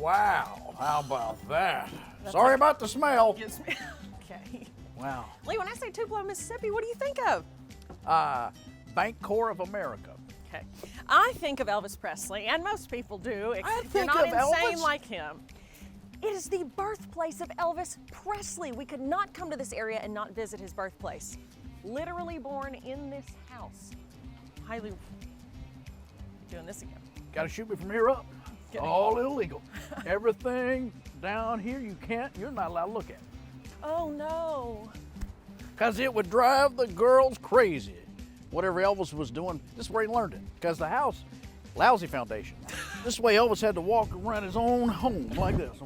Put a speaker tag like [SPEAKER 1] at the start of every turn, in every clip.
[SPEAKER 1] Wow, how about that? Sorry about the smell.
[SPEAKER 2] Okay.
[SPEAKER 1] Wow.
[SPEAKER 2] Lee, when I say Tupelo, Mississippi, what do you think of?
[SPEAKER 1] Bank Corps of America.
[SPEAKER 2] Okay. I think of Elvis Presley, and most people do, except if you're
[SPEAKER 1] think
[SPEAKER 2] not
[SPEAKER 1] of
[SPEAKER 2] insane
[SPEAKER 1] Elvis.
[SPEAKER 2] like him. It is the birthplace of Elvis Presley. We could not come to this area and not visit his birthplace. Literally born in this house. Highly doing this again.
[SPEAKER 1] Gotta shoot me from here up. All illegal. Everything down here you're not allowed to look at.
[SPEAKER 2] Oh no.
[SPEAKER 1] Because it would drive the girls crazy. Whatever Elvis was doing, this is where he learned it. Because the house, lousy foundation. This way Elvis had to walk around his own home like this.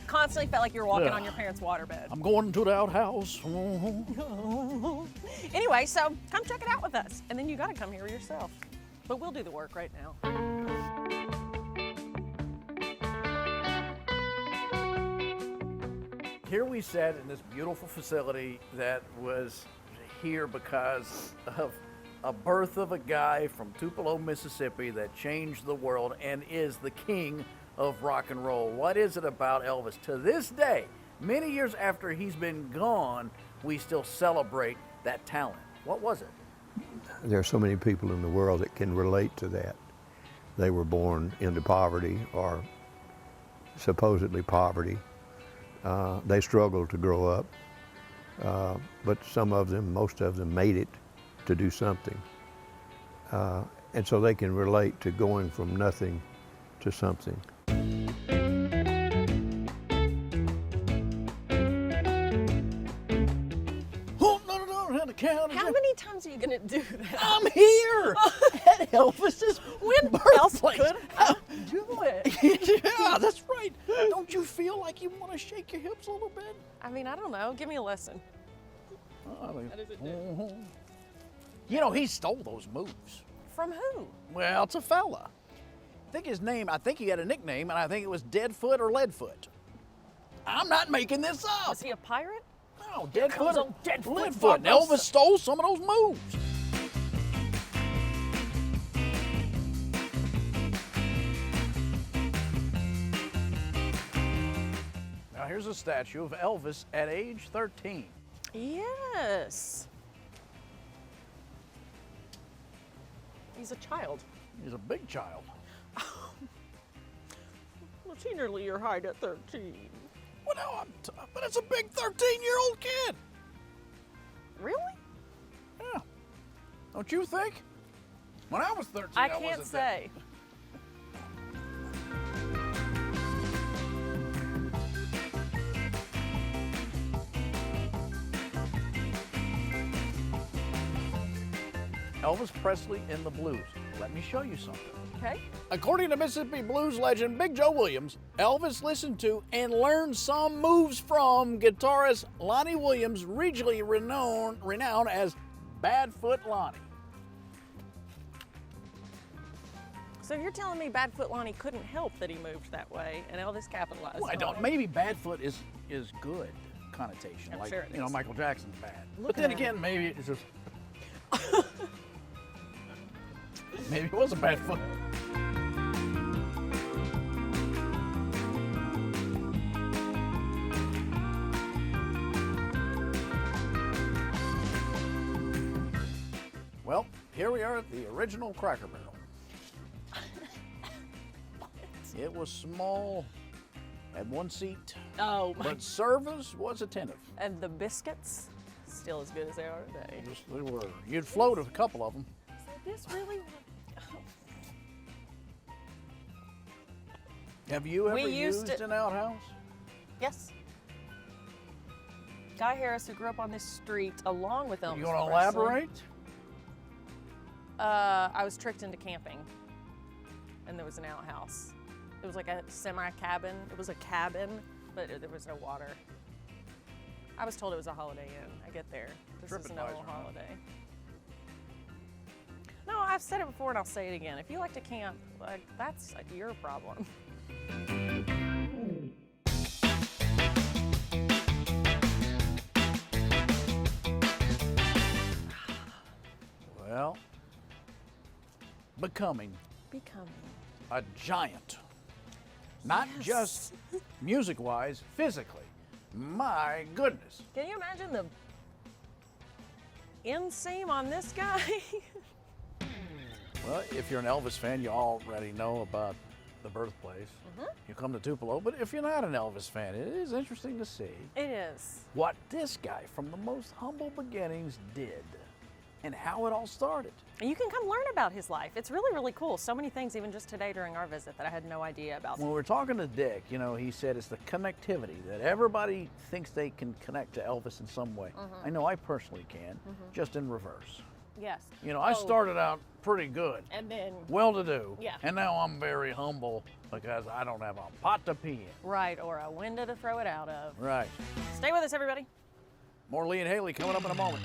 [SPEAKER 2] Constantly felt like you were walking on your parents' waterbed.
[SPEAKER 1] I'm going to the outhouse.
[SPEAKER 2] Anyway, so come check it out with us. And then you gotta come here yourself. But we'll do the work right now.
[SPEAKER 1] Here we sat in this beautiful facility that was here because of a birth of a guy from Tupelo, Mississippi that changed the world and is the king of rock and roll. What is it about Elvis? To this day, many years after he's been gone, we still celebrate that talent. What was it?
[SPEAKER 3] There are so many people in the world that can relate to that. They were born into poverty or supposedly poverty. They struggled to grow up, but some of them, most of them, made it to do something. And so they can relate to going from nothing to something.
[SPEAKER 2] How many times are you gonna do that?
[SPEAKER 1] I'm here at Elvis's birthplace.
[SPEAKER 2] Do it.
[SPEAKER 1] Yeah, that's right. Don't you feel like you want to shake your hips a little bit?
[SPEAKER 2] I mean, I don't know. Give me a lesson.
[SPEAKER 1] How does it do? You know, he stole those moves.
[SPEAKER 2] From who?
[SPEAKER 1] Well, it's a fella. I think he had a nickname, and I think it was Deadfoot or Leadfoot. I'm not making this up.
[SPEAKER 2] Was he a pirate?
[SPEAKER 1] No, Deadfoot or
[SPEAKER 2] Deadfoot
[SPEAKER 1] Leadfoot. Elvis stole some of those moves. Now here's a statue of Elvis at age 13.
[SPEAKER 2] Yes. He's a child.
[SPEAKER 1] He's a big child.
[SPEAKER 2] Was he nearly your height at 13?
[SPEAKER 1] Well, no, but it's a big 13-year-old kid.
[SPEAKER 2] Really?
[SPEAKER 1] Yeah. Don't you think? When I was 13,
[SPEAKER 2] I can't say.
[SPEAKER 1] Elvis Presley in the blues. Let me show you something.
[SPEAKER 2] Okay.
[SPEAKER 1] According to Mississippi blues legend Big Joe Williams, Elvis listened to and learned some moves from guitarist Lonnie Williams, regionally renowned as Badfoot Lonnie.
[SPEAKER 2] So you're telling me Badfoot Lonnie couldn't help that he moved that way, and Elvis capitalized
[SPEAKER 1] Well, I
[SPEAKER 2] on
[SPEAKER 1] don't.
[SPEAKER 2] it?
[SPEAKER 1] Maybe Badfoot is good connotation.
[SPEAKER 2] I'm
[SPEAKER 1] like,
[SPEAKER 2] sure it
[SPEAKER 1] you know,
[SPEAKER 2] is.
[SPEAKER 1] Michael Jackson's bad.
[SPEAKER 2] Look
[SPEAKER 1] But then
[SPEAKER 2] at
[SPEAKER 1] again, maybe it's just maybe it was a bad foot. Well, here we are at the original Cracker Barrel. It was small, had one seat,
[SPEAKER 2] Oh my!
[SPEAKER 1] but service was attentive.
[SPEAKER 2] And the biscuits, still as good as they are today.
[SPEAKER 1] Yes, they were. You'd float a couple of them.
[SPEAKER 2] So this really.
[SPEAKER 1] Have you ever
[SPEAKER 2] We used it-
[SPEAKER 1] an outhouse?
[SPEAKER 2] Yes. Guy Harris, who grew up on this street along with Elvis
[SPEAKER 1] You want to
[SPEAKER 2] Presley.
[SPEAKER 1] elaborate?
[SPEAKER 2] I was tricked into camping, and there was an outhouse. It was like a semi-cabin. It was a cabin, but there was no water. I was told it was a Holiday Inn. I get there. This is no
[SPEAKER 1] TripAdvisor, huh?
[SPEAKER 2] holiday. No, I've said it before and I'll say it again. If you like to camp, like that's your problem.
[SPEAKER 1] Well, becoming
[SPEAKER 2] Becoming.
[SPEAKER 1] a giant. Not just music-wise, physically. My goodness.
[SPEAKER 2] Can you imagine the inseam on this guy?
[SPEAKER 1] Well, if you're an Elvis fan, you already know about the birthplace. You come to Tupelo, but if you're not an Elvis fan, it is interesting to see
[SPEAKER 2] It is.
[SPEAKER 1] what this guy from the most humble beginnings did and how it all started.
[SPEAKER 2] And you can come learn about his life. It's really, really cool. So many things, even just today during our visit, that I had no idea about.
[SPEAKER 1] When we were talking to Dick, you know, he said it's the connectivity that everybody thinks they can connect to Elvis in some way. I know I personally can, just in reverse.
[SPEAKER 2] Yes.
[SPEAKER 1] You know, I started out pretty good,
[SPEAKER 2] And then,
[SPEAKER 1] well-to-do,
[SPEAKER 2] Yeah.
[SPEAKER 1] and now I'm very humble because I don't have a pot to pee in.
[SPEAKER 2] right, or a window to throw it out of.
[SPEAKER 1] Right.
[SPEAKER 2] Stay with us, everybody.
[SPEAKER 1] More Lee and Hayley coming up in a moment.